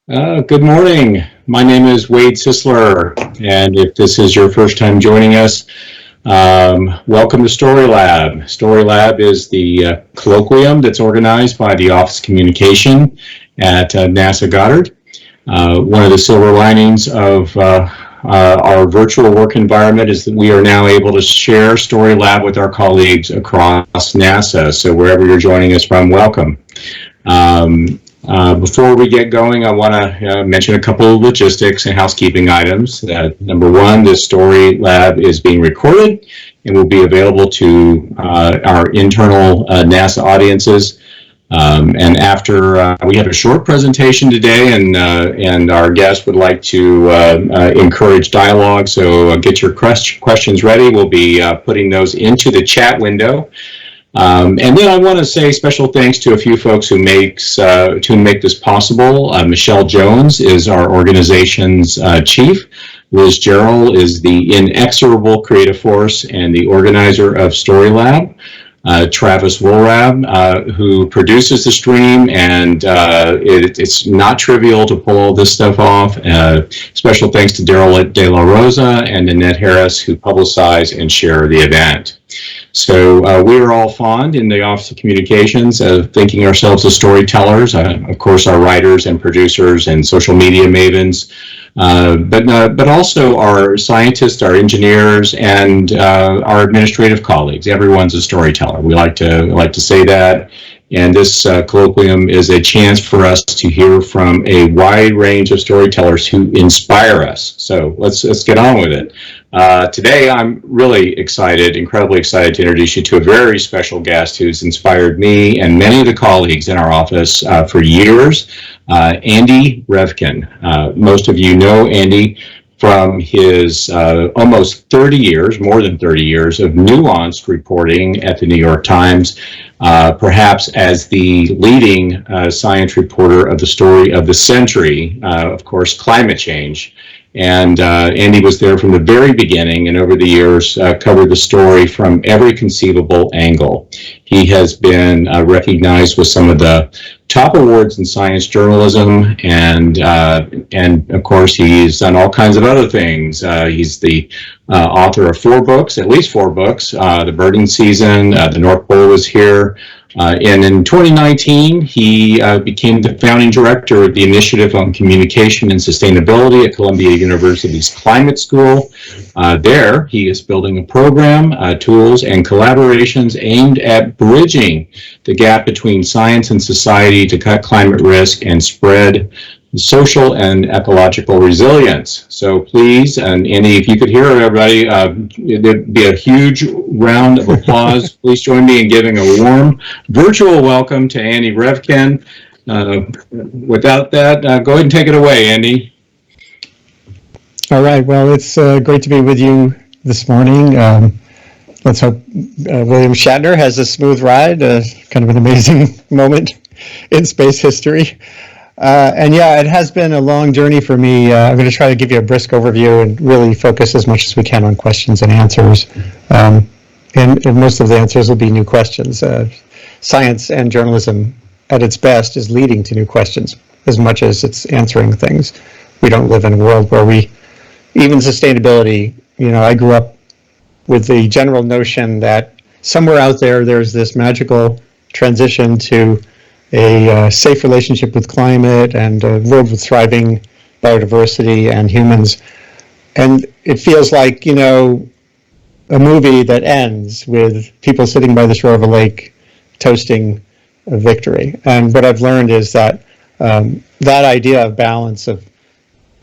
Good morning. My name is Wade Sisler, and if this is your first time joining us, welcome to StoryLab. StoryLab is the colloquium that's organized by the Office of Communication at NASA Goddard. One of the silver linings of our virtual work environment is that we are now able to share StoryLab with our colleagues across NASA. So wherever you're joining us from, welcome. Before we get going, I want to mention a couple of logistics and housekeeping items. Number one, this StoryLab is being recorded and will be available to our internal NASA audiences. And after we have a short presentation today, and our guest would like to encourage dialogue, so get your questions ready. We'll be putting those into the chat window. And then I want to say special thanks to a few folks who make this possible. Michelle Jones is our organization's chief. Liz Gerald is the inexorable creative force and the organizer of StoryLab. Travis Woolrab, who produces the stream, and it's not trivial to pull all this stuff off. Special thanks to Daryl De La Rosa and Annette Harris, who publicize and share the event. So we are all fond in the Office of Communications of thinking ourselves as storytellers, of course our writers and producers and social media mavens, but also our scientists, our engineers, and our administrative colleagues. Everyone's a storyteller. We like to say that. And this colloquium is a chance for us to hear from a wide range of storytellers who inspire us. So let's get on with it. Today, I'm really incredibly excited to introduce you to a very special guest who's inspired me and many of the colleagues in our office for years, Andy Revkin. Most of you know Andy from his almost 30 years, more than 30 years of nuanced reporting at the New York Times, perhaps as the leading science reporter of the story of the century, of course, climate change. And Andy was there from the very beginning, and over the years covered the story from every conceivable angle. He has been recognized with some of the top awards in science journalism, and of course he's done all kinds of other things. He's the author of at least four books, The Birding Season, The North Pole Was Here, and in 2019 he became the founding director of the Initiative on Communication and Sustainability at Columbia University's Climate School. There he is building a program, tools, and collaborations aimed at bridging the gap between science and society to cut climate risk and spread social and ecological resilience. So please, and Andy, if you could hear everybody, it'd be a huge round of applause. Please join me in giving a warm virtual welcome to Andy Revkin. Without that, go ahead and take it away, Andy. All right, well, it's great to be with you this morning. Let's hope William Shatner has a smooth ride, kind of an amazing moment in space history. And yeah, it has been a long journey for me. I'm going to try to give you a brisk overview and really focus as much as we can on questions and answers. And most of the answers will be new questions. Science and journalism at its best is leading to new questions as much as it's answering things. We don't live in a world where even sustainability, I grew up with the general notion that somewhere out there's this magical transition to a safe relationship with climate and a world with thriving biodiversity and humans. And it feels like, a movie that ends with people sitting by the shore of a lake toasting a victory. And what I've learned is that that idea of balance, of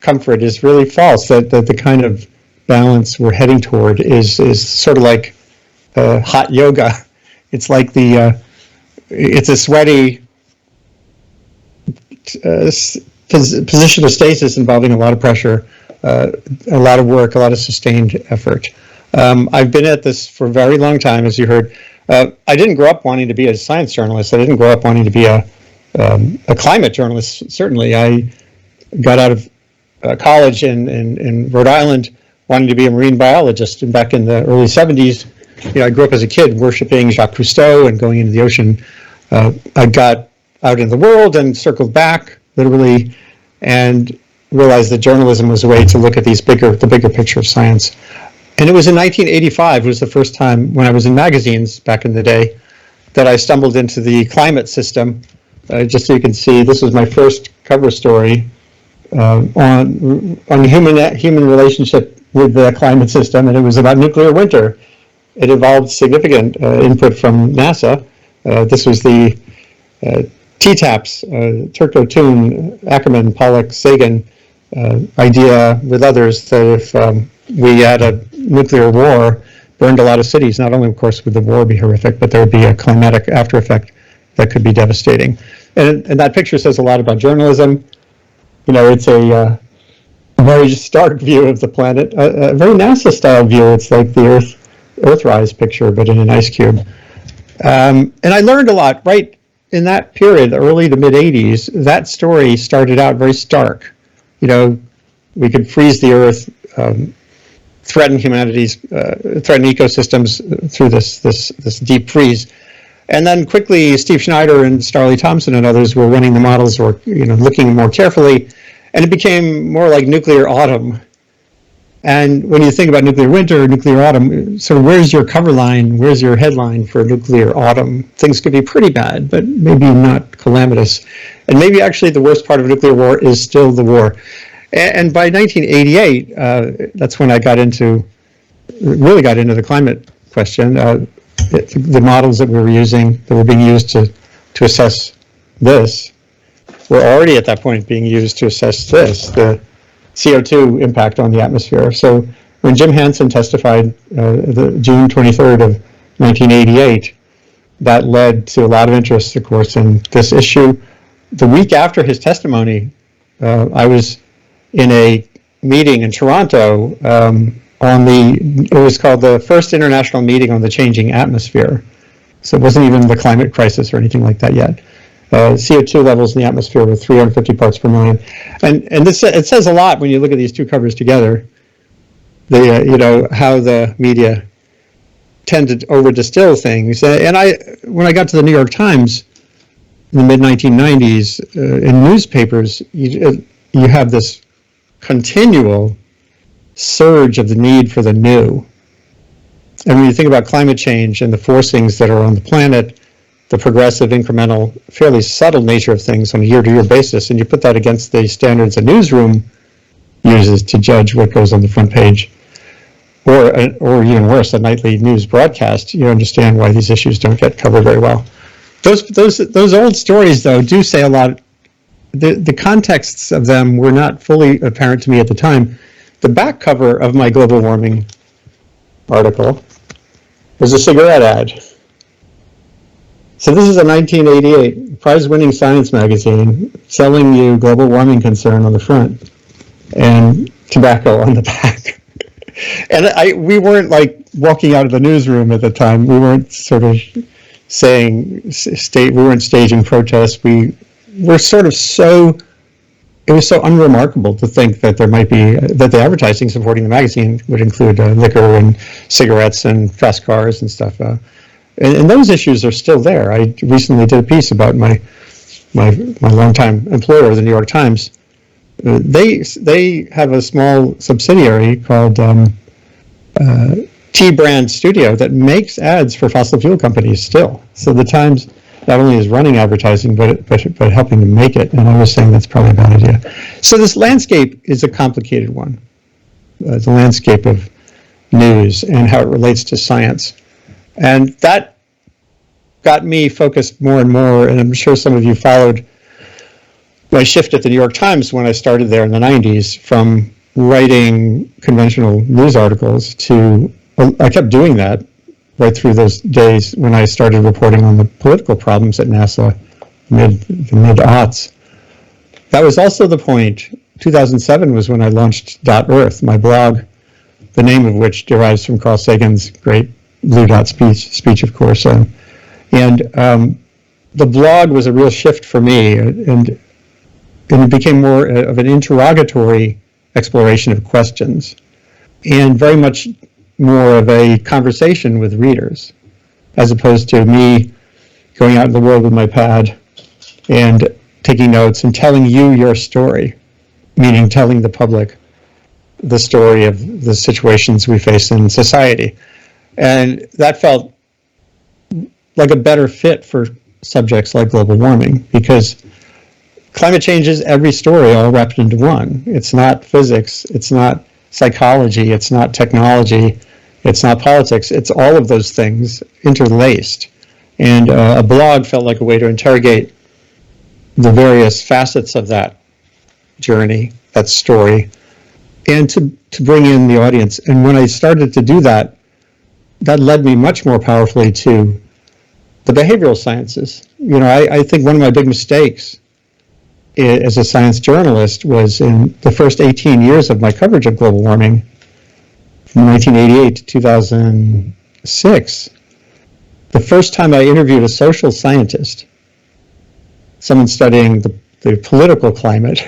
comfort, is really false, that the kind of balance we're heading toward is sort of like hot yoga. It's like it's a sweaty position of stasis involving a lot of pressure, a lot of work, a lot of sustained effort. I've been at this for a very long time, as you heard. I didn't grow up wanting to be a science journalist. I didn't grow up wanting to be a climate journalist. Certainly, I got out of college in Rhode Island wanting to be a marine biologist. And back in the early 70s, I grew up as a kid worshiping Jacques Cousteau and going into the ocean. I got out in the world and circled back, literally, and realized that journalism was a way to look at the bigger picture of science. And it was in 1985 was the first time when I was in magazines back in the day that I stumbled into the climate system. Just so you can see, this was my first cover story on human relationship with the climate system, and it was about nuclear winter. It involved significant input from NASA. This was the TTAPS, Turco Toon, Ackerman, Pollock, Sagan idea with others that if we had a nuclear war, burned a lot of cities, not only, of course, would the war be horrific, but there would be a climatic after effect that could be devastating. And that picture says a lot about journalism. You know, it's a very stark view of the planet, a very NASA-style view. It's like the Earthrise picture, but in an ice cube. And I learned a lot right in that period, the early to mid-'80s. That story started out very stark. You know, we could freeze the Earth, threaten humanity's, threaten ecosystems through this deep freeze. And then quickly, Steve Schneider and Starley Thompson and others were running the models, or looking more carefully, and it became more like nuclear autumn. And when you think about nuclear winter, nuclear autumn, so where's your cover line? Where's your headline for nuclear autumn? Things could be pretty bad, but maybe not calamitous. And maybe actually the worst part of nuclear war is still the war. And by 1988, that's when I really got into the climate question. The models that we were using, that were being used to assess this, were already at that point being used to assess this, the CO2 impact on the atmosphere. So when Jim Hansen testified the June 23rd of 1988, that led to a lot of interest, of course, in this issue. The week after his testimony, I was in a meeting in Toronto it was called the First International Meeting on the Changing Atmosphere. So it wasn't even the climate crisis or anything like that yet. CO2 levels in the atmosphere were 350 parts per million. And it says a lot when you look at these two covers together, how the media tend to over-distill things. And when I got to the New York Times in the mid-1990s, in newspapers, you have this continual surge of the need for the new. And when you think about climate change and the forcings that are on the planet, the progressive, incremental, fairly subtle nature of things on a year-to-year basis, and you put that against the standards a newsroom uses to judge what goes on the front page, or even worse, a nightly news broadcast, you understand why these issues don't get covered very well. Those old stories, though, do say a lot. The contexts of them were not fully apparent to me at the time. The back cover of my global warming article was a cigarette ad. So this is a 1988 prize-winning science magazine selling you global warming concern on the front and tobacco on the back. And we weren't like walking out of the newsroom at the time. We weren't sort of we weren't staging protests. We were sort of it was so unremarkable to think that there might be, that the advertising supporting the magazine would include liquor and cigarettes and fast cars and stuff. And those issues are still there. I recently did a piece about my longtime employer, the New York Times. They have a small subsidiary called T-Brand Studio that makes ads for fossil fuel companies still. So the Times not only is running advertising, but helping to make it. And I was saying that's probably a bad idea. So this landscape is a complicated one. The landscape of news and how it relates to science. And that got me focused more and more, and I'm sure some of you followed my shift at the New York Times when I started there in the 90s from writing conventional news articles to, I kept doing that right through those days when I started reporting on the political problems at NASA, the mid-aughts. That was also the point. 2007 was when I launched .Earth, my blog, the name of which derives from Carl Sagan's great Blue Dot speech, of course. And the blog was a real shift for me, and it became more of an interrogatory exploration of questions, and very much more of a conversation with readers, as opposed to me going out in the world with my pad and taking notes and telling you your story. meaning telling the public the story of the situations we face in society. And that felt like a better fit for subjects like global warming, because climate change is every story all wrapped into one. It's not physics, it's not psychology, it's not technology, it's not politics, it's all of those things interlaced. And a blog felt like a way to interrogate the various facets of that journey, that story, and to bring in the audience. And when I started to do that, that led me much more powerfully to the behavioral sciences. You know, I think one of my big mistakes as a science journalist was in the first 18 years of my coverage of global warming, from 1988 to 2006, the first time I interviewed a social scientist, someone studying the political climate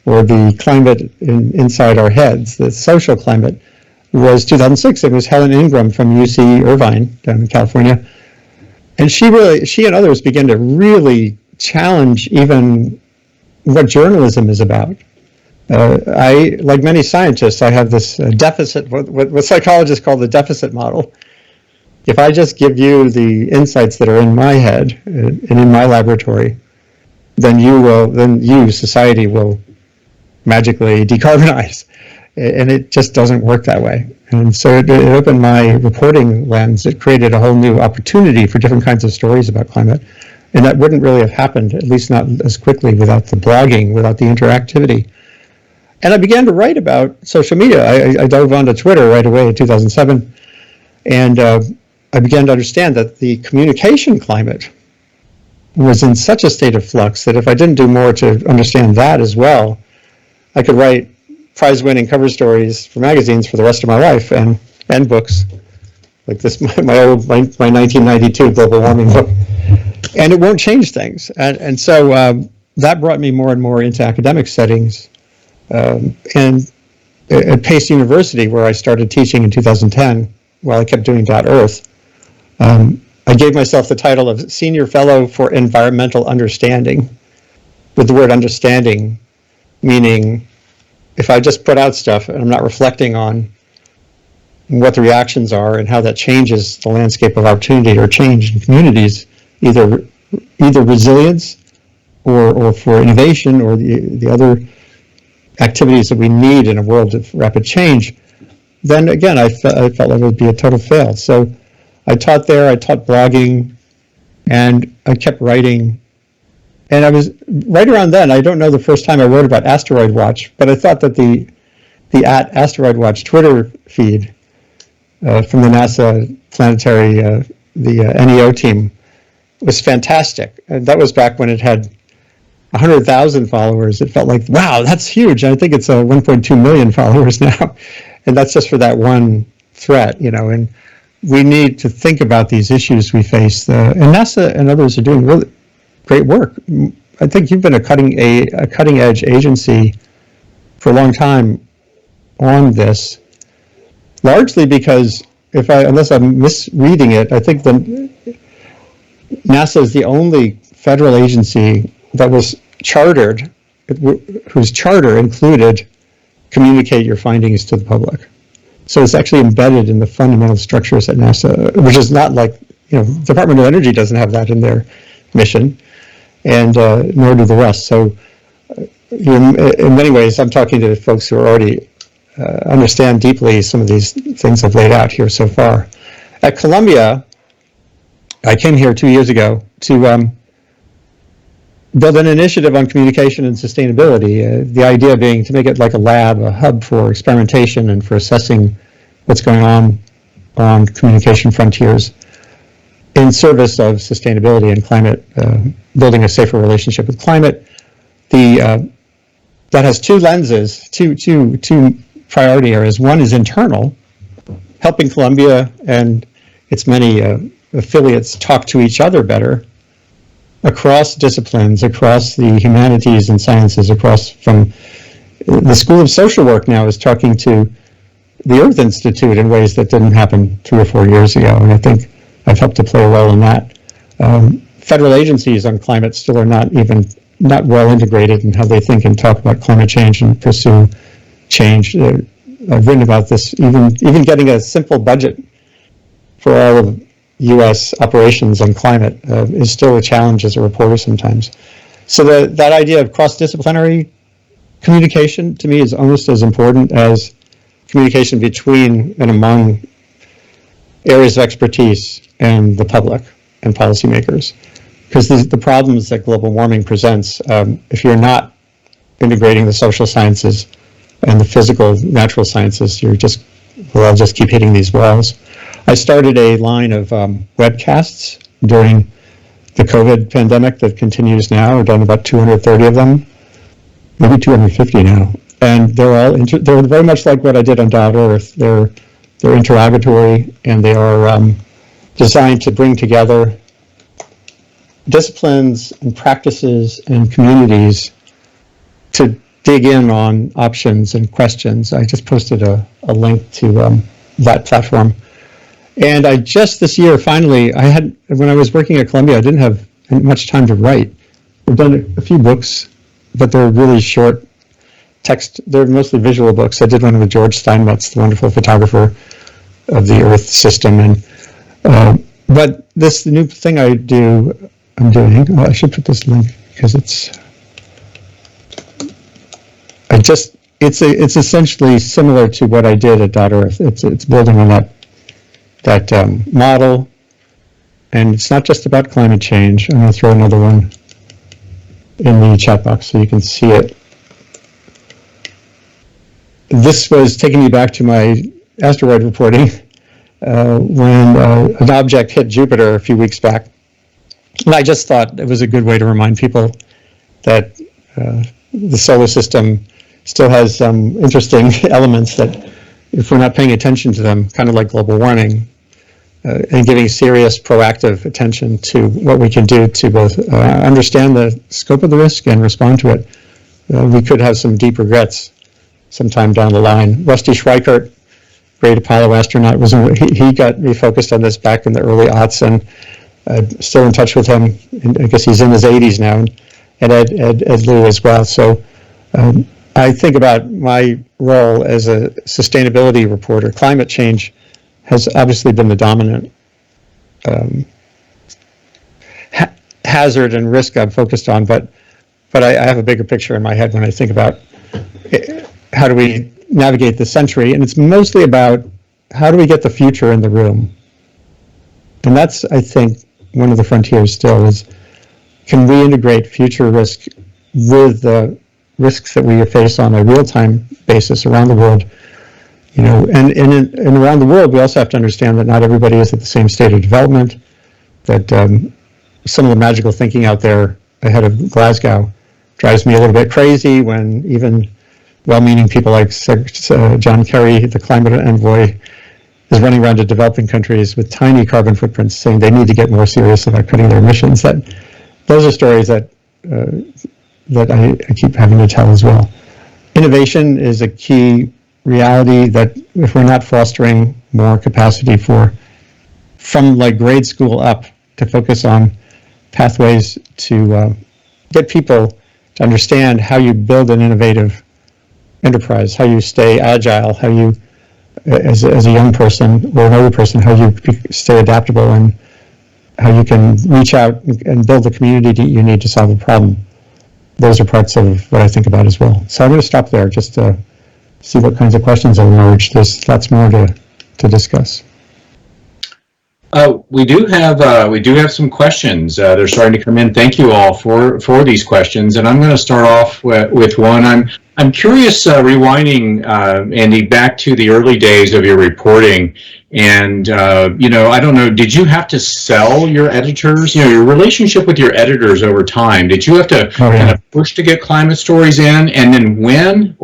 or the climate inside our heads, the social climate, was 2006. It was Helen Ingram from UC Irvine down in California. And she and others began to really challenge even what journalism is about. I, like many scientists, I have this deficit, what psychologists call the deficit model. If I just give you the insights that are in my head and in my laboratory, then you, society, will magically decarbonize. And it just doesn't work that way. And so it opened my reporting lens. It created a whole new opportunity for different kinds of stories about climate. And that wouldn't really have happened, at least not as quickly, without the blogging, without the interactivity. And I began to write about social media. I dove onto Twitter right away in 2007. And I began to understand that the communication climate was in such a state of flux that if I didn't do more to understand that as well, I could write prize-winning cover stories for magazines for the rest of my life, and books like this, my 1992 global warming book, and it won't change things. And so that brought me more and more into academic settings, and at Pace University, where I started teaching in 2010, while I kept doing .earth, I gave myself the title of Senior Fellow for Environmental Understanding, with the word understanding meaning if I just put out stuff and I'm not reflecting on what the reactions are and how that changes the landscape of opportunity or change in communities, either resilience or for innovation or the other activities that we need in a world of rapid change, then again, I felt like it would be a total fail. So I taught there, I taught blogging, and I kept writing. And I was right around then, I don't know the first time I wrote about Asteroid Watch, but I thought that the @Asteroid Watch Twitter feed from the NASA planetary, the NEO team, was fantastic. And that was back when it had 100,000 followers. It felt like, wow, that's huge. I think it's 1.2 million followers now. And that's just for that one threat, you know. And we need to think about these issues we face. And NASA and others are doing really great work. I think you've been a cutting edge agency for a long time on this, largely because unless I'm misreading it, I think NASA is the only federal agency that was chartered, whose charter included communicate your findings to the public. So it's actually embedded in the fundamental structures at NASA, which is not like, Department of Energy doesn't have that in their mission, and nor do the rest. So in many ways, I'm talking to folks who already understand deeply some of these things I've laid out here so far. At Columbia, I came here 2 years ago to build an initiative on communication and sustainability. The idea being to make it like a lab, a hub for experimentation and for assessing what's going on communication frontiers in service of sustainability and climate, building a safer relationship with climate. That has two lenses, two priority areas. One is internal, helping Columbia and its many affiliates talk to each other better across disciplines, across the humanities and sciences, from the School of Social Work now is talking to the Earth Institute in ways that didn't happen 3 or 4 years ago, and I think I've helped to play a role in that. Federal agencies on climate still are not even not well integrated in how they think and talk about climate change and pursue change. I've written about this. Even getting a simple budget for all of U.S. operations on climate is still a challenge as a reporter sometimes. So that idea of cross-disciplinary communication to me is almost as important as communication between and among areas of expertise and the public and policymakers. Because the problems that global warming presents, if you're not integrating the social sciences and the physical, natural sciences, we'll all just keep hitting these walls. I started a line of webcasts during the COVID pandemic that continues now. I've done about 230 of them, maybe 250 now. And they're very much like what I did on .earth. They're interrogatory, and they are designed to bring together disciplines and practices and communities to dig in on options and questions. I just posted a link to that platform. And I just this year, finally, when I was working at Columbia, I didn't have much time to write. I've done a few books, but they're really short text. They're mostly visual books. I did one with George Steinmetz, the wonderful photographer of the Earth system. And but this new thing I'm doing. Oh, I should put this link because it's essentially similar to what I did at .earth. It's building on that model, and it's not just about climate change. I'm going to throw another one in the chat box so you can see it. This was taking me back to my asteroid reporting when an object hit Jupiter a few weeks back. And I just thought it was a good way to remind people that the solar system still has some interesting elements that, if we're not paying attention to them, kind of like global warming, and giving serious, proactive attention to what we can do to both understand the scope of the risk and respond to it, we could have some deep regrets sometime down the line. Rusty Schweikert, great Apollo astronaut, he got me focused on this back in the early aughts, and still in touch with him. And I guess he's in his 80s now, and Ed Lou as well. So I think about my role as a sustainability reporter. Climate change has obviously been the dominant hazard and risk I'm focused on, but I have a bigger picture in my head when I think about how do we navigate the century, and it's mostly about how do we get the future in the room. And that's, I think, one of the frontiers still is, can we integrate future risk with the risks that we face on a real-time basis around the world? You know, and around the world, we also have to understand that not everybody is at the same state of development, that some of the magical thinking out there ahead of Glasgow drives me a little bit crazy when even well-meaning people like John Kerry, the climate envoy, is running around to developing countries with tiny carbon footprints saying they need to get more serious about cutting their emissions. Those are stories that I keep having to tell as well. Innovation is a key reality that if we're not fostering more capacity from like grade school up to focus on pathways to get people to understand how you build an innovative enterprise, how you stay agile, how you, as a young person or an older person, how you stay adaptable, and how you can reach out and build the community you need to solve a problem. Those are parts of what I think about as well. So I'm going to stop there just to see what kinds of questions have emerged. There's lots more to discuss. We do have some questions. They're starting to come in. Thank you all for these questions, and I'm going to start off with one. I'm curious, rewinding, Andy, back to the early days of your reporting, and I don't know, did you have to sell your editors? Your relationship with your editors over time. Did you have to kind of push to get climate stories in, and then when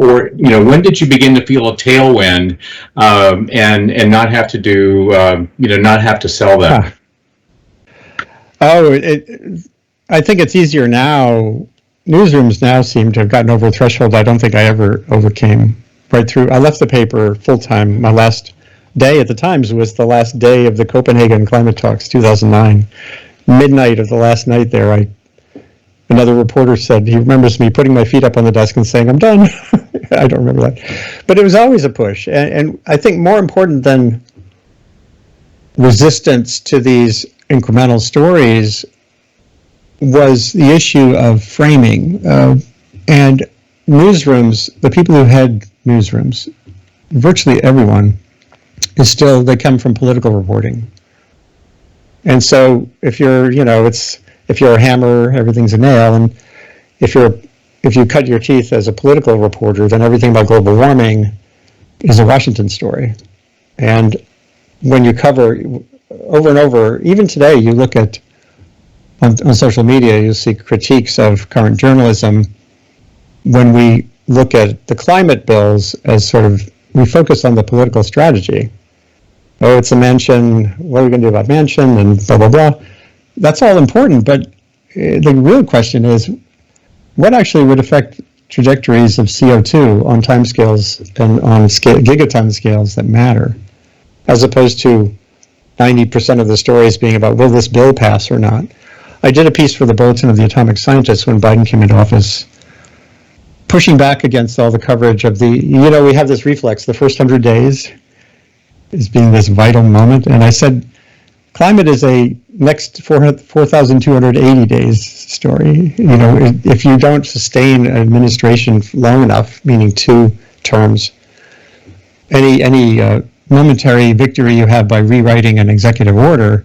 did you begin to feel a tailwind and not have to do not have to sell them? I think it's easier now. Newsrooms now seem to have gotten over a threshold I don't think I ever overcame. Right through, I left the paper full time. My last day at the Times was the last day of the Copenhagen climate talks, 2009. Midnight of the last night there, another reporter said he remembers me putting my feet up on the desk and saying, "I'm done." I don't remember that. But it was always a push. And I think more important than resistance to these incremental stories was the issue of framing. And newsrooms, the people who head newsrooms, virtually everyone, is still, they come from political reporting. And so if you're, if you're a hammer, everything's a nail. And if you cut your teeth as a political reporter, then everything about global warming is a Washington story. And when you cover over and over, even today, you look at on social media, you'll see critiques of current journalism. When we look at the climate bills as sort of, we focus on the political strategy. Oh, it's a mansion, what are we going to do about mansion, and blah, blah, blah. That's all important, but the real question is, what actually would affect trajectories of CO2 on timescales and on gigaton scales that matter, as opposed to 90% of the stories being about, will this bill pass or not? I did a piece for the Bulletin of the Atomic Scientists when Biden came into office, pushing back against all the coverage of the, we have this reflex, the first 100 days is being this vital moment. And I said, climate is a next 4,280 days story. If you don't sustain an administration long enough, meaning 2 terms, any momentary victory you have by rewriting an executive order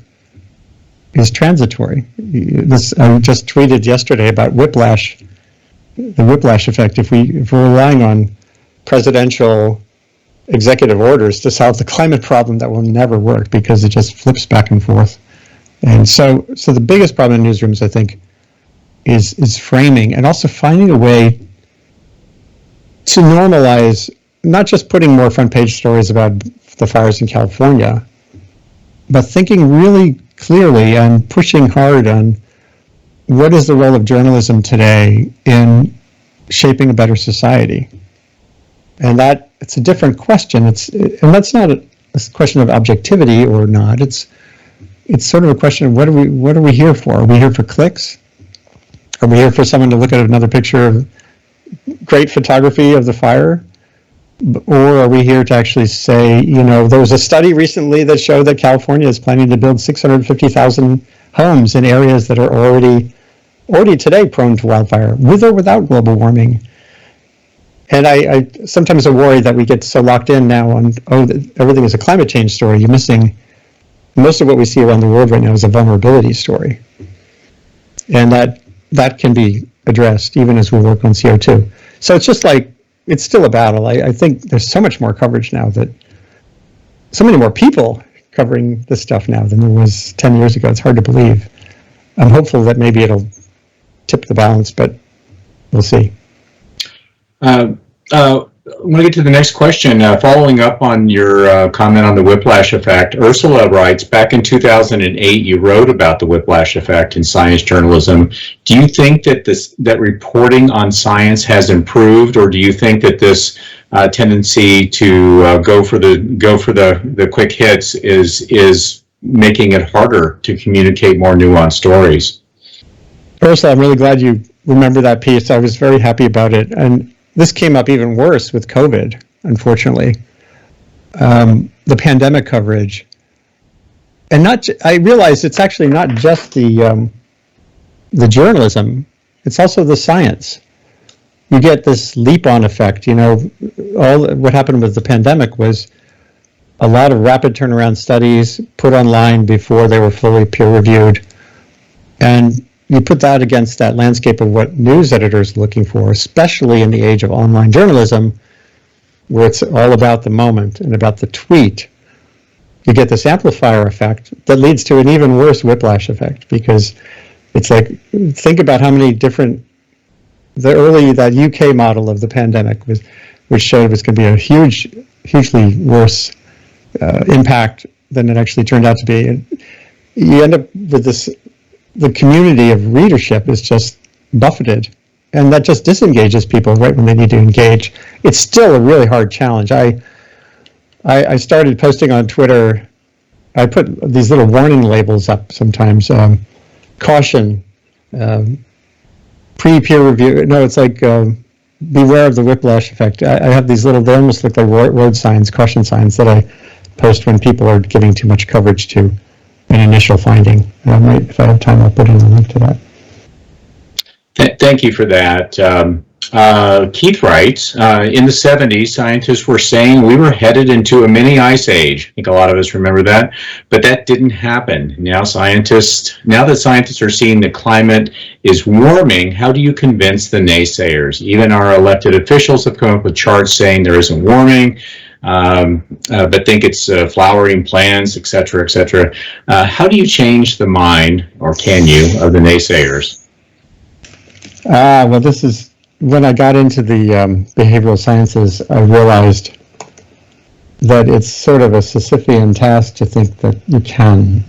is transitory. I just tweeted yesterday about whiplash, the whiplash effect. If we're relying on presidential executive orders to solve the climate problem, that will never work because it just flips back and forth. And so the biggest problem in newsrooms, I think, is framing, and also finding a way to normalize, not just putting more front page stories about the fires in California, but thinking really clearly and pushing hard on what is the role of journalism today in shaping a better society. And that, it's a different question. And that's not a question of objectivity or not. It's sort of a question of what are we here for? Are we here for clicks? Are we here for someone to look at another picture of great photography of the fire? Or are we here to actually say, there was a study recently that showed that California is planning to build 650,000 homes in areas that are already today prone to wildfire, with or without global warming. And I sometimes am worried that we get so locked in now on, everything is a climate change story. You're missing most of what we see around the world right now is a vulnerability story. And that can be addressed even as we work on CO2. So it's just like, it's still a battle. I think there's so much more coverage now, that so many more people covering this stuff now than there was 10 years ago. It's hard to believe. I'm hopeful that maybe it'll tip the balance, but we'll see. I want to get to the next question. Following up on your comment on the whiplash effect, Ursula writes, back in 2008, you wrote about the whiplash effect in science journalism. Do you think that that reporting on science has improved, or do you think that this tendency to go for the quick hits is making it harder to communicate more nuanced stories? Ursula, I'm really glad you remember that piece. I was very happy about it. And this came up even worse with COVID, unfortunately. The pandemic coverage. And I realize it's actually not just the journalism, it's also the science. You get this leap-on effect. What happened with the pandemic was a lot of rapid turnaround studies put online before they were fully peer-reviewed. And you put that against that landscape of what news editors are looking for, especially in the age of online journalism, where it's all about the moment and about the tweet. You get this amplifier effect that leads to an even worse whiplash effect, because it's like, think about how many different, that UK model of the pandemic which showed it was going to be a hugely worse impact than it actually turned out to be. And you end up with this, the community of readership is just buffeted, and that just disengages people right when they need to engage. It's still a really hard challenge. I started posting on Twitter. I put these little warning labels up sometimes. Caution, pre-peer review. No, it's like beware of the whiplash effect. I have these little, they almost look like road signs, caution signs that I post when people are giving too much coverage to an initial finding. And I might, if I have time, I'll put in a link to that. Thank you for that. Keith writes, in the 70s, scientists were saying we were headed into a mini ice age. I think a lot of us remember that, but that didn't happen. Now that scientists are seeing the climate is warming, how do you convince the naysayers? Even our elected officials have come up with charts saying there isn't warming, but think it's flowering plants, et cetera, et cetera. How do you change the mind, or can you, of the naysayers? Well, this is, when I got into the behavioral sciences, I realized that it's sort of a Sisyphean task to think that you can.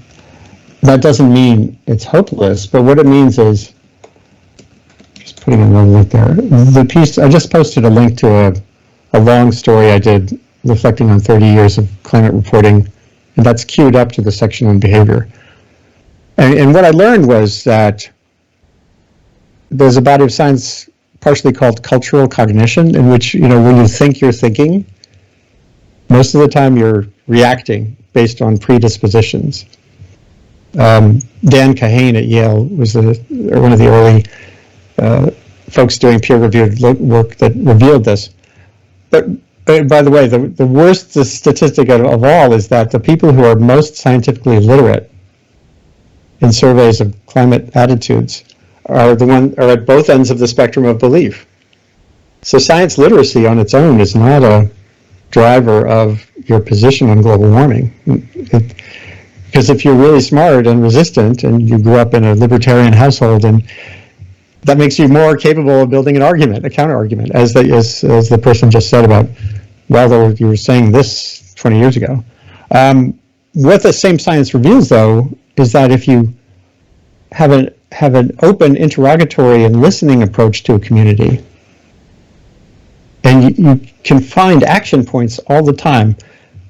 That doesn't mean it's hopeless, but what it means is, just putting a little link there, the piece, I just posted a link to a long story I did reflecting on 30 years of climate reporting, and that's queued up to the section on behavior. And what I learned was that there's a body of science partially called cultural cognition, in which, when you think you're thinking, most of the time you're reacting based on predispositions. Dan Kahane at Yale was one of the early folks doing peer-reviewed work that revealed this. But by the way, the worst statistic of all is that the people who are most scientifically literate in surveys of climate attitudes are at both ends of the spectrum of belief. So science literacy on its own is not a driver of your position on global warming. Because if you're really smart and resistant and you grew up in a libertarian household, and that makes you more capable of building an argument, a counter argument, as the person just said about, well, you were saying this 20 years ago. What the same science reveals, though, is that if you have an open, interrogatory, and listening approach to a community, and you can find action points all the time.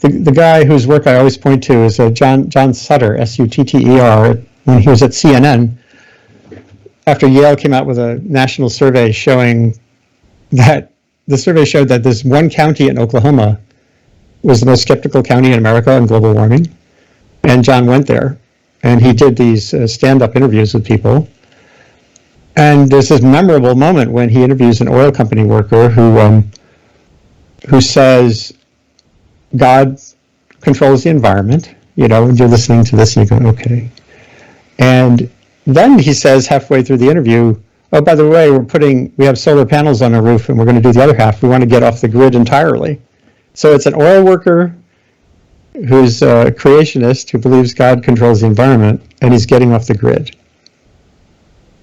The guy whose work I always point to is John Sutter, S-U-T-T-E-R, when he was at CNN, after Yale came out with a national survey showing that, the survey showed that this one county in Oklahoma was the most skeptical county in America on global warming. And John went there, and he did these stand-up interviews with people. And there's this memorable moment when he interviews an oil company worker who says, God controls the environment, and you're listening to this and you go, okay. And then he says halfway through the interview, oh, by the way, we have solar panels on our roof and we're going to do the other half. We want to get off the grid entirely. So it's an oil worker who's a creationist who believes God controls the environment, and he's getting off the grid.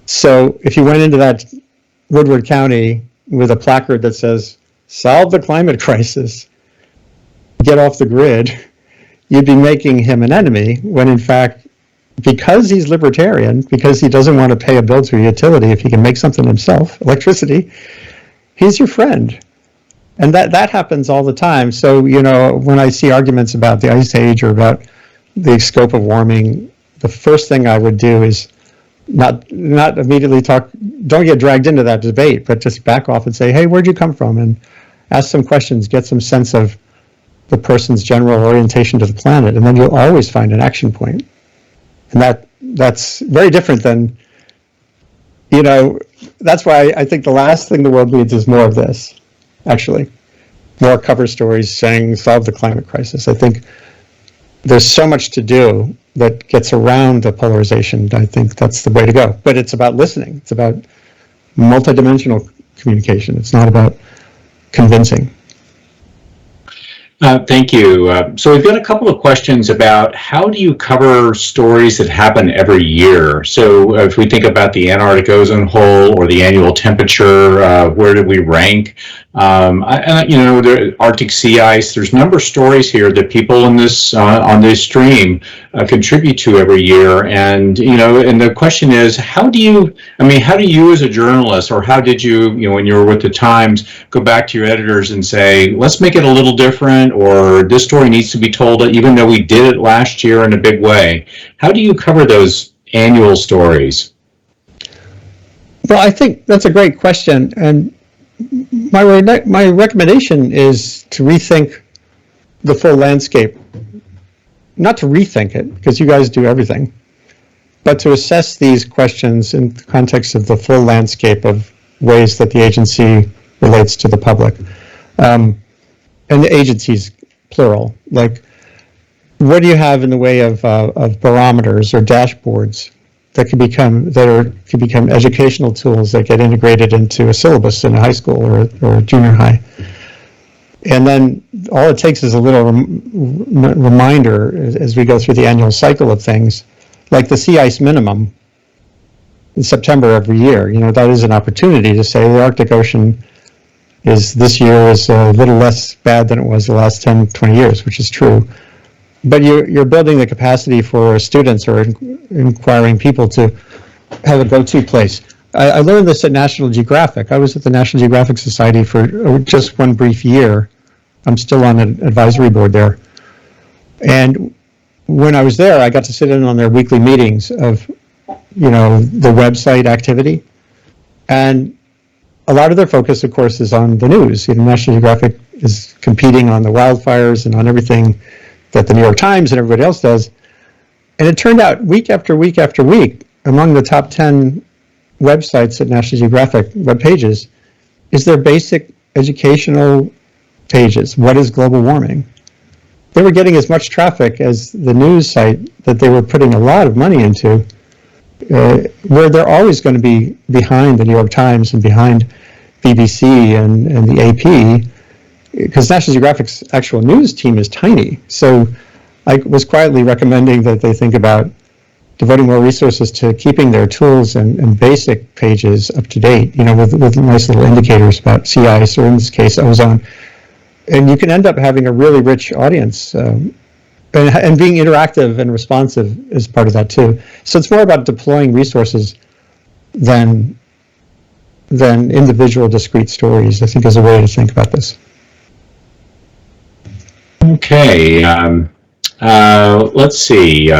So if you went into that Woodward County with a placard that says, solve the climate crisis, get off the grid, you'd be making him an enemy, when in fact, because he's libertarian, because he doesn't want to pay a bill to a utility if he can make something himself, electricity, he's your friend. And that happens all the time. So, when I see arguments about the ice age or about the scope of warming, the first thing I would do is not immediately don't get dragged into that debate, but just back off and say, hey, where'd you come from? And ask some questions, get some sense of the person's general orientation to the planet, and then you'll always find an action point. And that's very different than, that's why I think the last thing the world needs is more of this, actually. More cover stories saying solve the climate crisis. I think there's so much to do that gets around the polarization. I think that's the way to go. But it's about listening. It's about multidimensional communication. It's not about convincing. Thank you. So we've got a couple of questions about how do you cover stories that happen every year? So if we think about the Antarctic ozone hole or the annual temperature, where do we rank? The Arctic sea ice, there's a number of stories here that people in this on this stream contribute to every year. And, and the question is, how do you as a journalist, or how did you, when you were with the Times, go back to your editors and say, let's make it a little different, or this story needs to be told even though we did it last year in a big way? How do you cover those annual stories? Well, I think that's a great question, and my recommendation is to rethink the full landscape. Not to rethink it, because you guys do everything, but to assess these questions in the context of the full landscape of ways that the agency relates to the public. And the agencies, plural. Like, what do you have in the way of barometers or dashboards that could become educational tools that get integrated into a syllabus in a high school or junior high? And then all it takes is a little reminder as we go through the annual cycle of things, like the sea ice minimum in September every year. That is an opportunity to say the Arctic Ocean this year is a little less bad than it was the last 10, 20 years, which is true. But you're building the capacity for students or inquiring people to have a go-to place. I learned this at National Geographic. I was at the National Geographic Society for just one brief year. I'm still on an advisory board there. And when I was there, I got to sit in on their weekly meetings of, the website activity. And a lot of their focus, of course, is on the news. National Geographic is competing on the wildfires and on everything that the New York Times and everybody else does. And it turned out week after week after week, among the top 10 websites at National Geographic web pages is their basic educational pages. What is global warming? They were getting as much traffic as the news site that they were putting a lot of money into, where they're always going to be behind the New York Times and behind BBC and the AP, because National Geographic's actual news team is tiny. So I was quietly recommending that they think about devoting more resources to keeping their tools and basic pages up to date, with nice little indicators about sea ice, or in this case, ozone. And you can end up having a really rich audience, and being interactive and responsive is part of that too. So it's more about deploying resources than individual discrete stories, I think, is a way to think about this. Okay, let's see.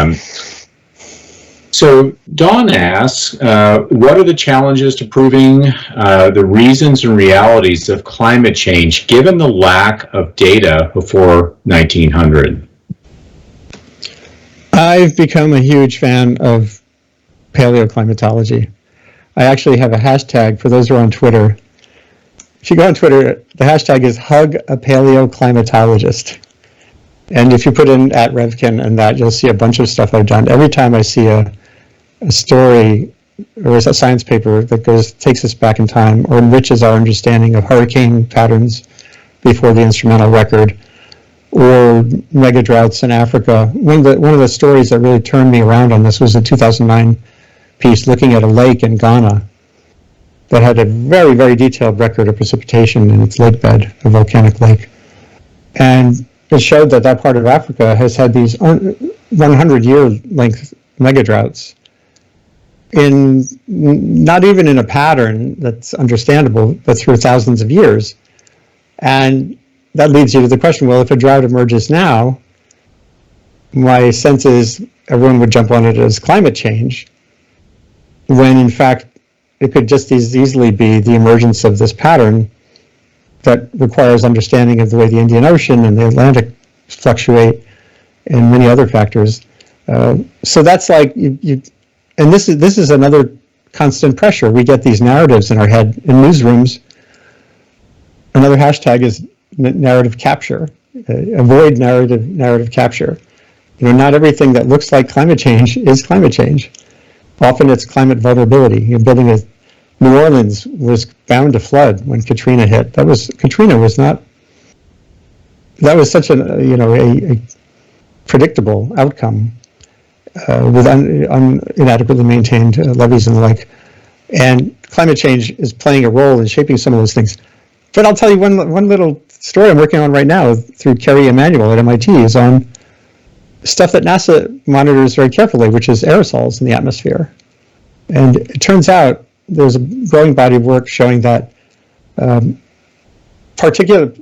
So Dawn asks, what are the challenges to proving the reasons and realities of climate change given the lack of data before 1900? I've become a huge fan of paleoclimatology. I actually have a hashtag for those who are on Twitter. If you go on Twitter, the hashtag is hug a paleoclimatologist. And if you put in @Revkin and that, you'll see a bunch of stuff I've done. Every time I see a story or a science paper that takes us back in time or enriches our understanding of hurricane patterns before the instrumental record, or mega droughts in Africa. One of the stories that really turned me around on this was a 2009 piece looking at a lake in Ghana that had a very, very detailed record of precipitation in its lake bed, a volcanic lake. And it showed that part of Africa has had these 100-year length mega droughts, not even in a pattern that's understandable, but through thousands of years. And that leads you to the question, well, if a drought emerges now, my sense is everyone would jump on it as climate change, when in fact it could just as easily be the emergence of this pattern that requires understanding of the way the Indian Ocean and the Atlantic fluctuate and many other factors. So that's like, and this is another constant pressure. We get these narratives in our head in newsrooms. Another hashtag is narrative capture. Avoid narrative capture. Not everything that looks like climate change is climate change. Often it's climate vulnerability. New Orleans was bound to flood when Katrina hit. That was such a predictable outcome with inadequately maintained levees and the like. And climate change is playing a role in shaping some of those things. But I'll tell you one little story I'm working on right now through Kerry Emanuel at MIT is on stuff that NASA monitors very carefully, which is aerosols in the atmosphere. And it turns out there's a growing body of work showing that particulate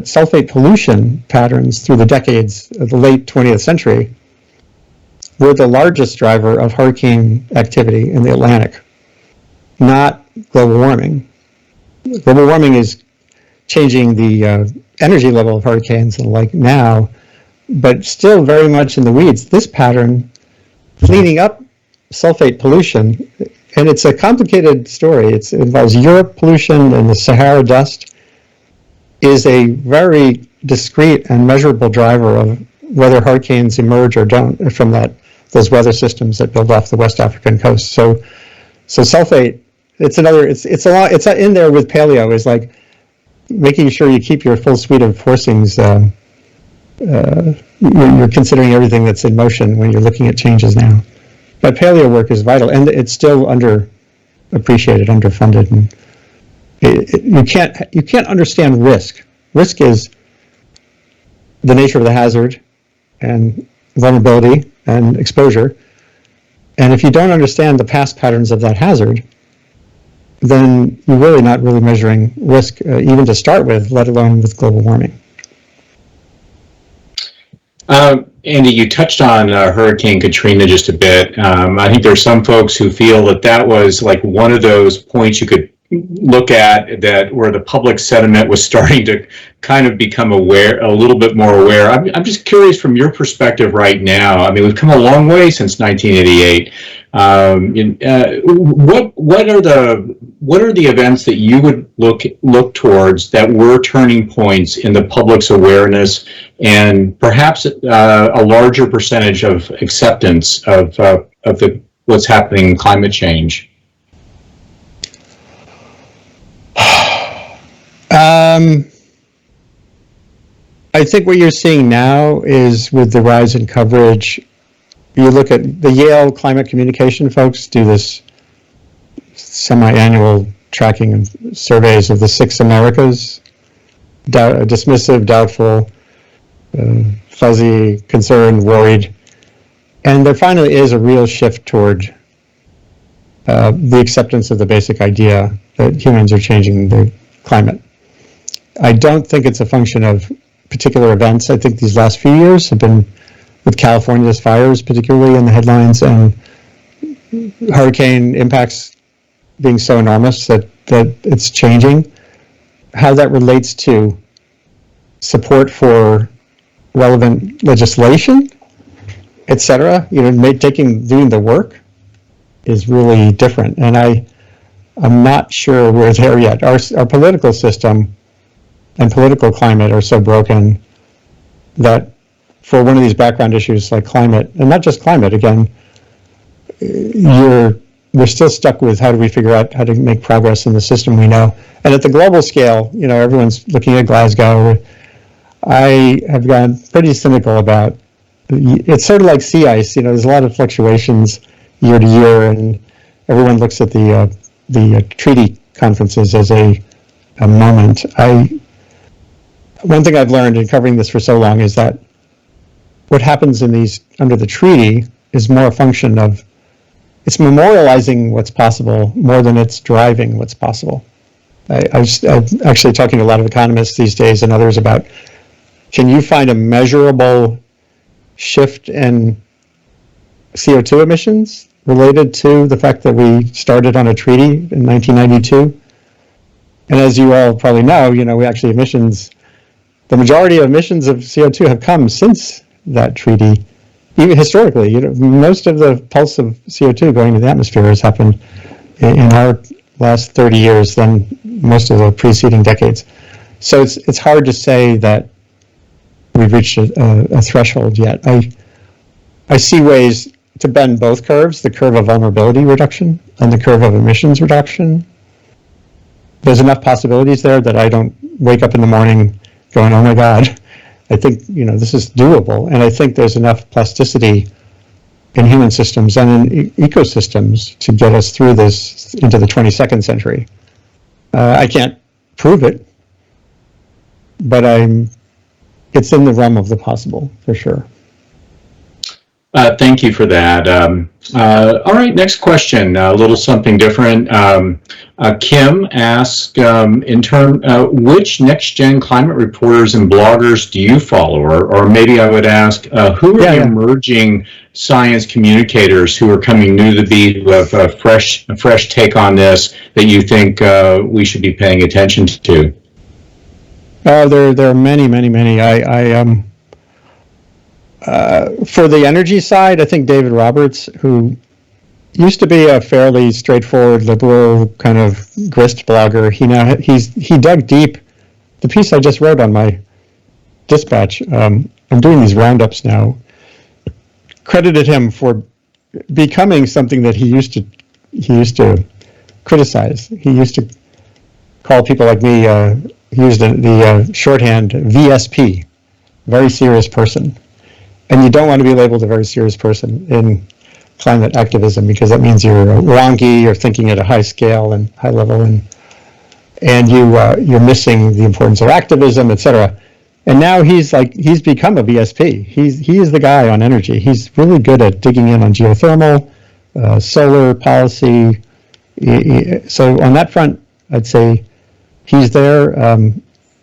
sulfate pollution patterns through the decades of the late 20th century were the largest driver of hurricane activity in the Atlantic. not global warming. Global warming is changing the energy level of hurricanes and the like now, but still very much in the weeds. This pattern, cleaning up sulfate pollution, and it's a complicated story. It involves Europe pollution and the Sahara dust, is a very discrete and measurable driver of whether hurricanes emerge or don't from those weather systems that build off the West African coast. So sulfate, it's in there with paleo, is like making sure you keep your full suite of forcings. You're considering everything that's in motion when you're looking at changes now. But paleo work is vital, and it's still underappreciated, underfunded, and you can't understand risk. Risk is the nature of the hazard and vulnerability and exposure. And if you don't understand the past patterns of that hazard, then you're really not really measuring risk, even to start with, let alone with global warming. Andy, you touched on Hurricane Katrina just a bit. I think there's some folks who feel that was like one of those points you could look at that where the public sentiment was starting to kind of become aware, a little bit more aware. I'm just curious from your perspective right now. I mean, we've come a long way since 1988. What are the events that you would look towards that were turning points in the public's awareness and perhaps a larger percentage of acceptance of what's happening in climate change? I think what you're seeing now is with the rise in coverage, you look at the Yale climate communication folks do this semi-annual tracking and surveys of the 6 Americas, dismissive, doubtful, fuzzy, concerned, worried. And there finally is a real shift toward the acceptance of the basic idea that humans are changing the climate. I don't think it's a function of particular events. I think these last few years have been, with California's fires particularly in the headlines and hurricane impacts being so enormous that it's changing. How that relates to support for relevant legislation, etc., doing the work is really different. And I'm not sure we're there yet. Our political system and political climate are so broken that for one of these background issues like climate, and not just climate, again, we're still stuck with how do we figure out how to make progress in the system we know. And at the global scale, everyone's looking at Glasgow. I have gone pretty cynical about, it's sort of like sea ice, there's a lot of fluctuations year to year, and everyone looks at the treaty conferences as a moment. One thing I've learned in covering this for so long is that what happens in these under the treaty is more a function of, it's memorializing what's possible more than it's driving what's possible. I'm actually talking to a lot of economists these days and others about, can you find a measurable shift in CO2 emissions related to the fact that we started on a treaty in 1992? And as you all probably know, we actually the majority of emissions of CO2 have come since that treaty. Even historically, most of the pulse of CO2 going into the atmosphere has happened in our last 30 years than most of the preceding decades. So it's hard to say that we've reached a threshold yet. I see ways to bend both curves, the curve of vulnerability reduction and the curve of emissions reduction. There's enough possibilities there that I don't wake up in the morning going, oh my God, I think this is doable. And I think there's enough plasticity in human systems and in ecosystems to get us through this into the 22nd century. I can't prove it, but it's in the realm of the possible, for sure. Thank you for that. All right, next question, a little something different. Kim asked, which next-gen climate reporters and bloggers do you follow? Or maybe I would ask, who are the emerging science communicators who are coming new to the beat who have a fresh take on this that you think we should be paying attention to? There are many. For the energy side, I think David Roberts, who used to be a fairly straightforward liberal kind of grist blogger, he dug deep. The piece I just wrote on my dispatch, I'm doing these roundups now, credited him for becoming something that he used to criticize. He used to call people like me, he used the shorthand VSP, very serious person. And you don't want to be labeled a very serious person in climate activism because that means you're wonky, you're thinking at a high scale and high level, and you're missing the importance of activism, etc. And now he's become a VSP. He is the guy on energy. He's really good at digging in on geothermal, solar policy. So on that front, I'd say he's there.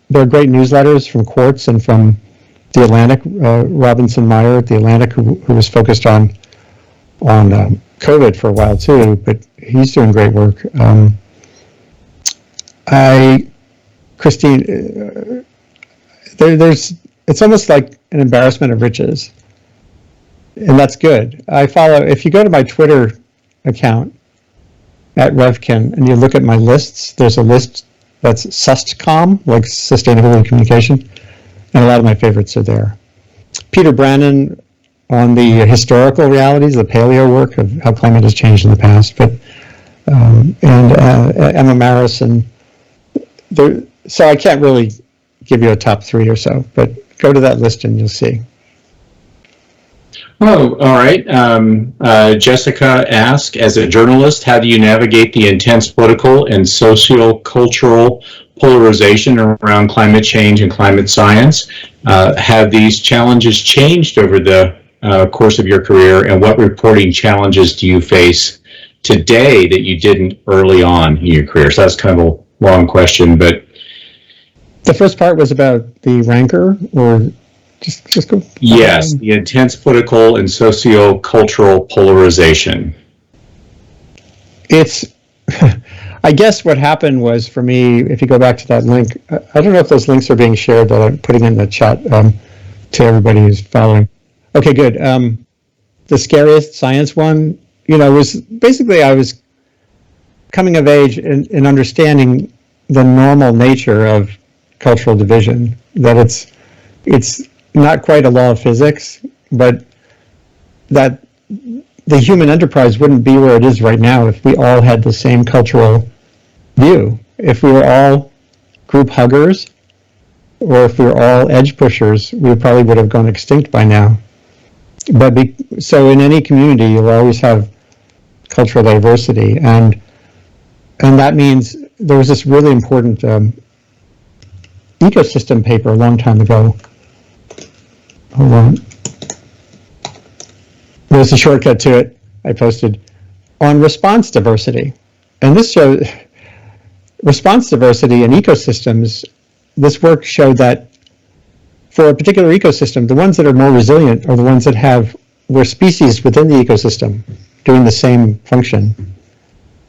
There are great newsletters from Quartz and from The Atlantic, Robinson Meyer at The Atlantic, who was focused on COVID for a while too, but he's doing great work. Christine, it's almost like an embarrassment of riches, and that's good. If you go to my Twitter account at Revkin and you look at my lists, there's a list that's SustCom, like sustainability communication. And a lot of my favorites are there. Peter Brannon on the historical realities, the paleo work of how climate has changed in the past, but and Emma Maris, and so I can't really give you a top 3 or so, but go to that list and you'll see. Oh, all right. Jessica asked, as a journalist, how do you navigate the intense political and socio-cultural polarization around climate change and climate science? Have these challenges changed over the course of your career, and what reporting challenges do you face today that you didn't early on in your career? So that's kind of a long question, but... The first part was about the rancor, or just go... Yes, the intense political and socio-cultural polarization. It's... I guess what happened was, for me, if you go back to that link, I don't know if those links are being shared that I'm putting in the chat to everybody who's following. Okay, good. The scariest science one, was basically I was coming of age in understanding the normal nature of cultural division, that it's not quite a law of physics, but that the human enterprise wouldn't be where it is right now if we all had the same cultural view. If we were all group huggers, or if we were all edge pushers, we probably would have gone extinct by now. So in any community, you'll always have cultural diversity, and that means there was this really important ecosystem paper a long time ago. Hold on. There's a shortcut to it I posted on response diversity. And this shows response diversity in ecosystems. This work showed that for a particular ecosystem, the ones that are more resilient are the ones that where species within the ecosystem doing the same function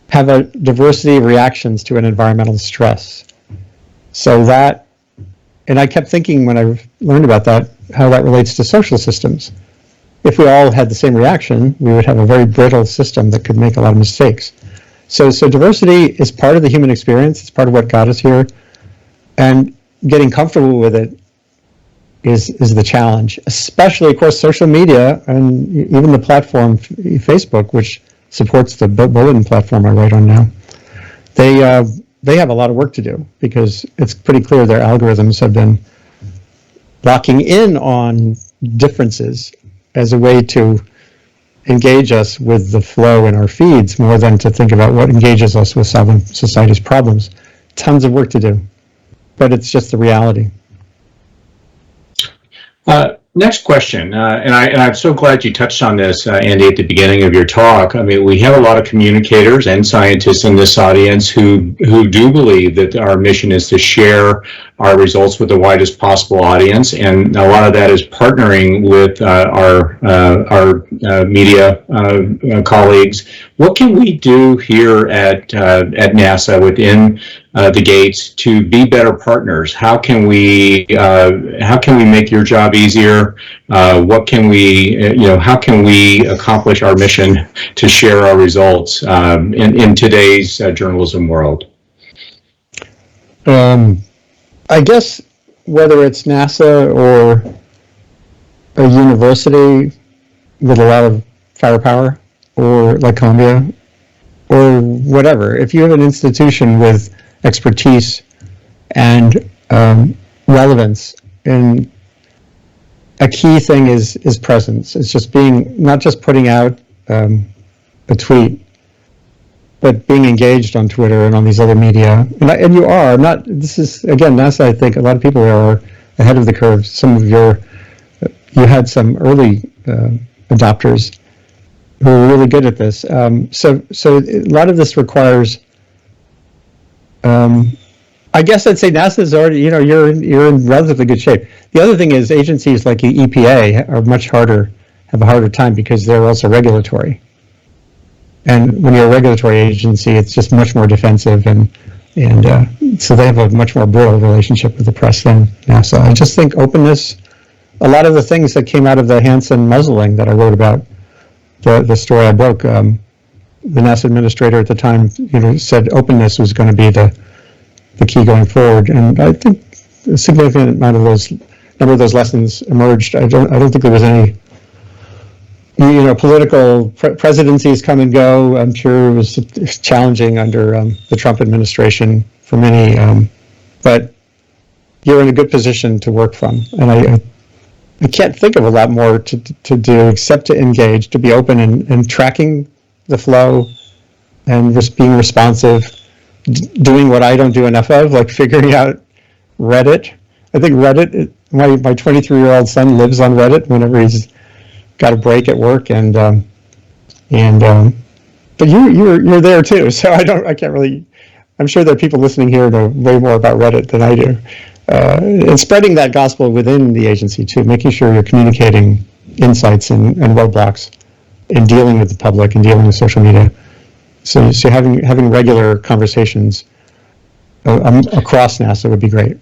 have a diversity of reactions to an environmental stress. So that, and I kept thinking when I learned about that, how that relates to social systems. If we all had the same reaction, we would have a very brittle system that could make a lot of mistakes. So diversity is part of the human experience. It's part of what got us here. And getting comfortable with it is the challenge, especially, of course, social media and even the platform, Facebook, which supports the bulletin platform I write on now. They have a lot of work to do because it's pretty clear their algorithms have been locking in on differences as a way to engage us with the flow in our feeds more than to think about what engages us with solving society's problems. Tons of work to do, but it's just the reality. Next question, and I'm so glad you touched on this, Andy, at the beginning of your talk. I mean, we have a lot of communicators and scientists in this audience who do believe that our mission is to share our results with the widest possible audience, and a lot of that is partnering with our media colleagues. What can we do here at NASA within the gates to be better partners? How can we make your job easier? What can we, how can we accomplish our mission to share our results in today's journalism world? I guess whether it's NASA or a university with a lot of firepower, or like Columbia, or whatever, if you have an institution with expertise and relevance, and a key thing is presence. It's just not just putting out a tweet, but being engaged on Twitter and on these other media. And you are not. This is again NASA. I think a lot of people are ahead of the curve. You had some early adopters who are really good at this. So a lot of this requires. I guess I'd say NASA's already, you're in relatively good shape. The other thing is agencies like the EPA have a harder time because they're also regulatory. And when you're a regulatory agency, it's just much more defensive, and so they have a much more brittle relationship with the press than NASA. I just think openness. A lot of the things that came out of the Hansen muzzling that I wrote about, the story I broke, the NASA administrator at the time, said openness was going to be the key going forward, and I think a significant number of those lessons emerged. I don't think there was any. Political presidencies come and go. I'm sure it was challenging under the Trump administration for many, but you're in a good position to work from. And I can't think of a lot more to do except to engage, to be open and tracking the flow and just being responsive, doing what I don't do enough of, like figuring out Reddit. I think Reddit, my 23-year-old son lives on Reddit whenever he's got a break at work, but you're there too, so I can't really. I'm sure there are people listening here who know way more about Reddit than I do, and spreading that gospel within the agency too, making sure you're communicating insights and roadblocks in dealing with the public and dealing with social media. So having regular conversations across NASA would be great.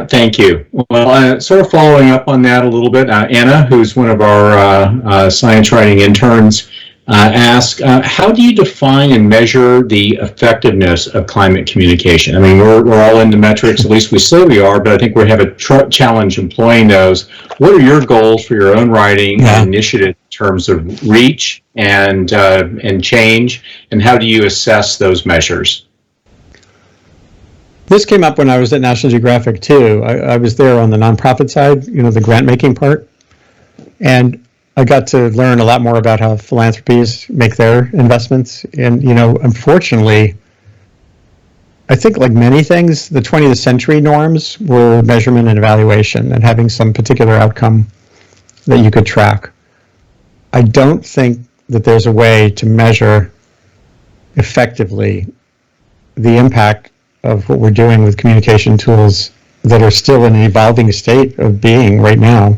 Thank you. Well, sort of following up on that a little bit, Anna, who's one of our science writing interns, asked, how do you define and measure the effectiveness of climate communication? I mean, we're all into metrics, at least we say we are, but I think we have a challenge employing those. What are your goals for your own writing and initiative in terms of reach and change, and how do you assess those measures? This came up when I was at National Geographic too. I was there on the nonprofit side, the grant making part, and I got to learn a lot more about how philanthropies make their investments. And unfortunately, I think like many things, the 20th century norms were measurement and evaluation and having some particular outcome that you could track. I don't think that there's a way to measure effectively the impact of what we're doing with communication tools that are still in an evolving state of being right now.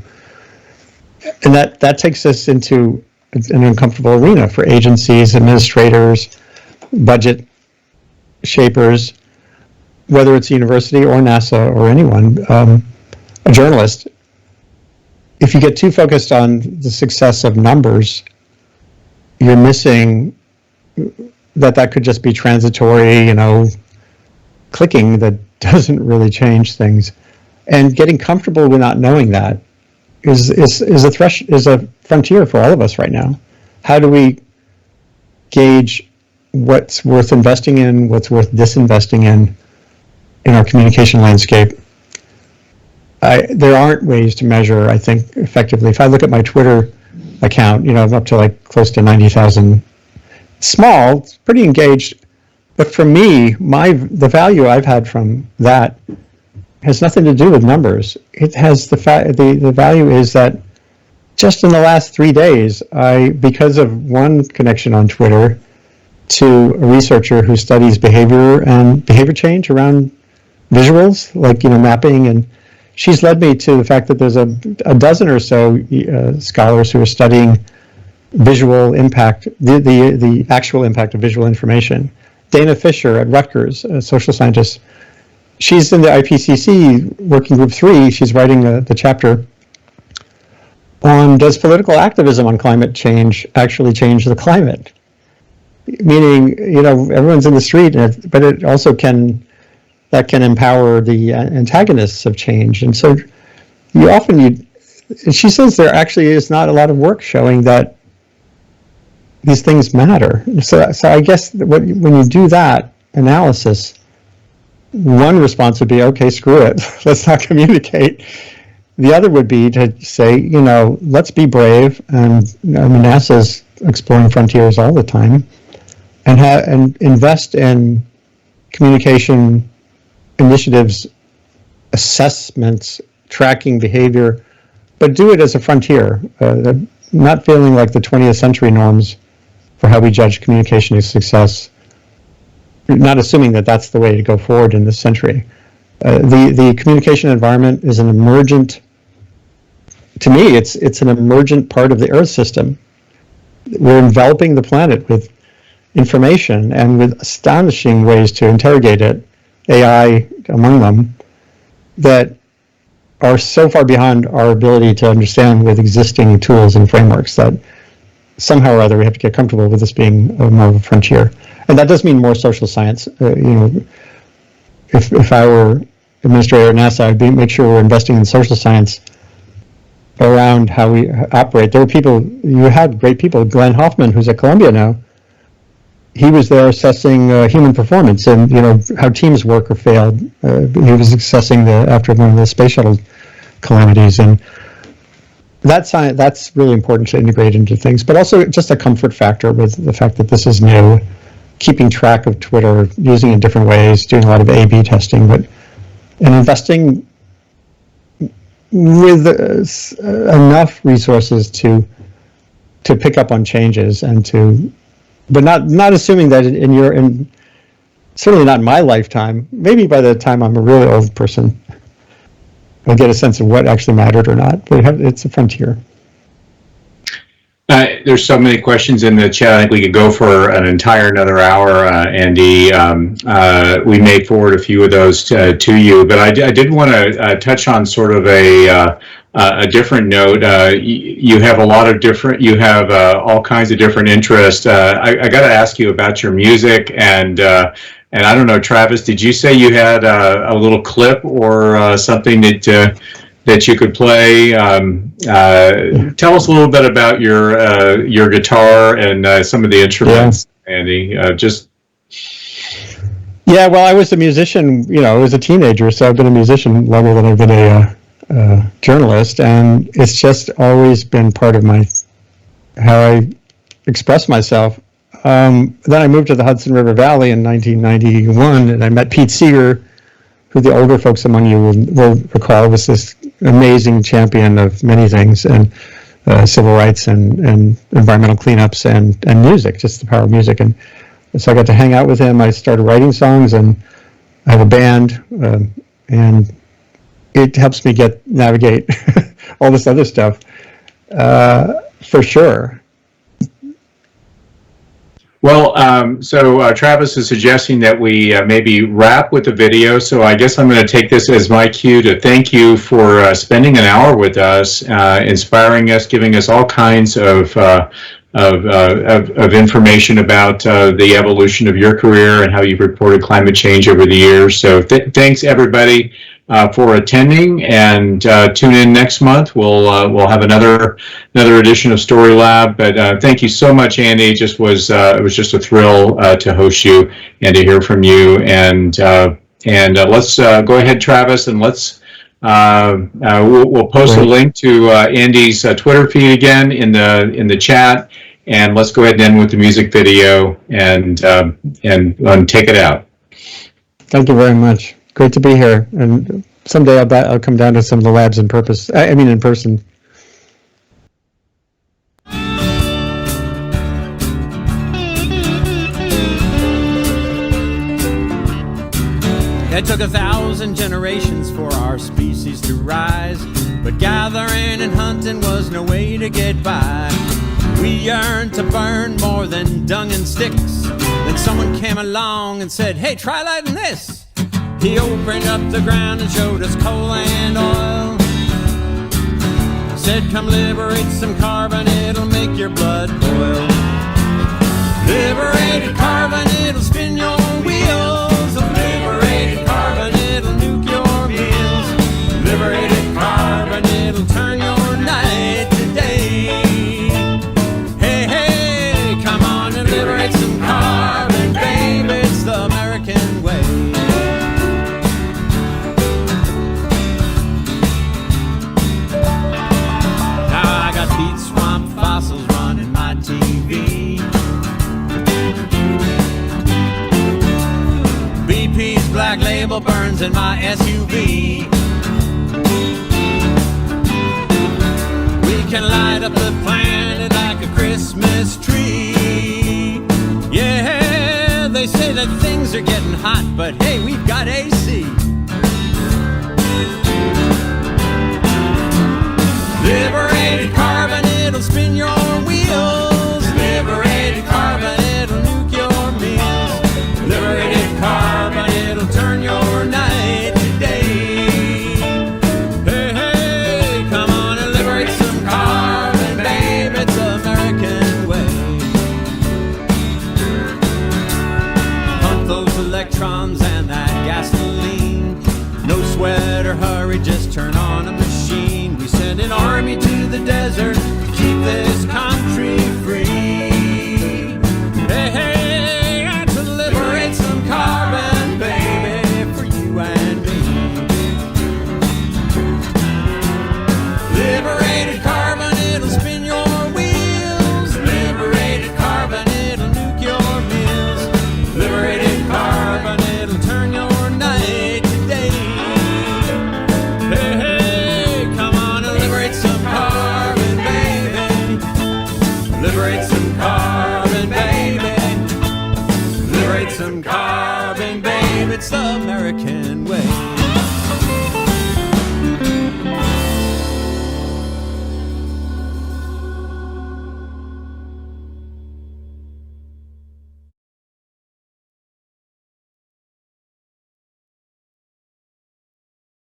And that takes us into an uncomfortable arena for agencies, administrators, budget shapers, whether it's a university or NASA or anyone, a journalist. If you get too focused on the success of numbers, you're missing that could just be transitory, clicking that doesn't really change things, and getting comfortable with not knowing that is a frontier for all of us right now. How do we gauge what's worth investing in, what's worth disinvesting in our communication landscape? There aren't ways to measure, I think, effectively. If I look at my Twitter account, I'm up to like close to 90,000. Small, pretty engaged. But for me, the value I've had from that has nothing to do with numbers. It has the value is that just in the last 3 days, because of one connection on Twitter to a researcher who studies behavior and behavior change around visuals, like, mapping, and she's led me to the fact that there's a dozen or so scholars who are studying visual impact, the actual impact of visual information. Dana Fisher at Rutgers, a social scientist, she's in the IPCC Working Group 3. She's writing the chapter on, does political activism on climate change actually change the climate? Meaning, everyone's in the street, but it also can empower the antagonists of change. And so she says there actually is not a lot of work showing that these things matter. So I guess when you do that analysis, one response would be, okay, screw it, let's not communicate. The other would be to say, let's be brave, and NASA's exploring frontiers all the time, and invest in communication initiatives, assessments, tracking behavior, but do it as a frontier, not feeling like the 20th century norms for how we judge communication as success, not assuming that that's the way to go forward in this century. The communication environment is an emergent, to me, it's an emergent part of the Earth system. We're enveloping the planet with information and with astonishing ways to interrogate it, AI among them, that are so far beyond our ability to understand with existing tools and frameworks that somehow or other we have to get comfortable with this being more of a frontier. And that does mean more social science. If I were administrator at NASA, I'd make sure we're investing in social science around how we operate. There were people, you had great people, Glenn Hoffman, who's at Columbia now, he was there assessing human performance and how teams work or failed. He was assessing after one of the space shuttle calamities, and that's really important to integrate into things. But also just a comfort factor with the fact that this is new, keeping track of Twitter, using it in different ways, doing a lot of A/B testing, and investing with enough resources to pick up on changes and but not assuming that certainly not in my lifetime, maybe by the time I'm a really old person, I'll get a sense of what actually mattered or not, but it's a frontier. There's so many questions in the chat. I think we could go for an entire another hour, Andy. We may forward a few of those to you, but I did want to touch on sort of a different note. You have a lot of different, you have all kinds of different interests. I got to ask you about your music, and I don't know, Travis, did you say you had a little clip or something that you could play? Tell us a little bit about your guitar and some of the instruments, Andy. Yeah, well, I was a musician, I was a teenager, so I've been a musician longer than I've been a journalist, and it's just always been part of how I express myself. Then I moved to the Hudson River Valley in 1991, and I met Pete Seeger, who the older folks among you will recall was this amazing champion of many things, and civil rights and environmental cleanups and music, just the power of music. And so I got to hang out with him. I started writing songs, and I have a band, and it helps me navigate all this other stuff, for sure. Well, so Travis is suggesting that we maybe wrap with the video. So I guess I'm going to take this as my cue to thank you for spending an hour with us, inspiring us, giving us all kinds of information about the evolution of your career and how you've reported climate change over the years. So thanks everybody for attending, and tune in next month. We'll have another edition of StoryLab. But thank you so much, Andy. It was just a thrill to host you and to hear from you. And let's go ahead, Travis, and let's we'll post a link to Andy's Twitter feed again in the chat. And let's go ahead and end with the music video and take it out. Thank you very much. Great to be here. And someday I'll come down to some of the labs in person. It took 1,000 generations for our species to rise, but gathering and hunting was no way to get by. We yearned to burn more than dung and sticks. Then someone came along and said, hey, try lighting this. He opened up the ground and showed us coal and oil. Said, come liberate some carbon, it'll make your blood boil. Liberated carbon, it'll spin your wheels. Liberated carbon, it'll nuke your meals. Liberated carbon, it'll turn your night to day. Hey, hey, come on and liberate some carbon, babe, it's the American way. Now I got peat swamp fossils running my TV. BP's black label burns in my SUV. We can light up the planet like a Christmas tree. Yeah, they say that things are getting hot, but hey, we've got AC. Liberated carbon, it'll spin your wheels. Liberated carbon, it'll nuke your meals. Liberated carbon, it'll turn your night to day. Hey, hey, come on and liberate some carbon, babe, it's the American way. Pump those electrons and that gasoline. No sweat or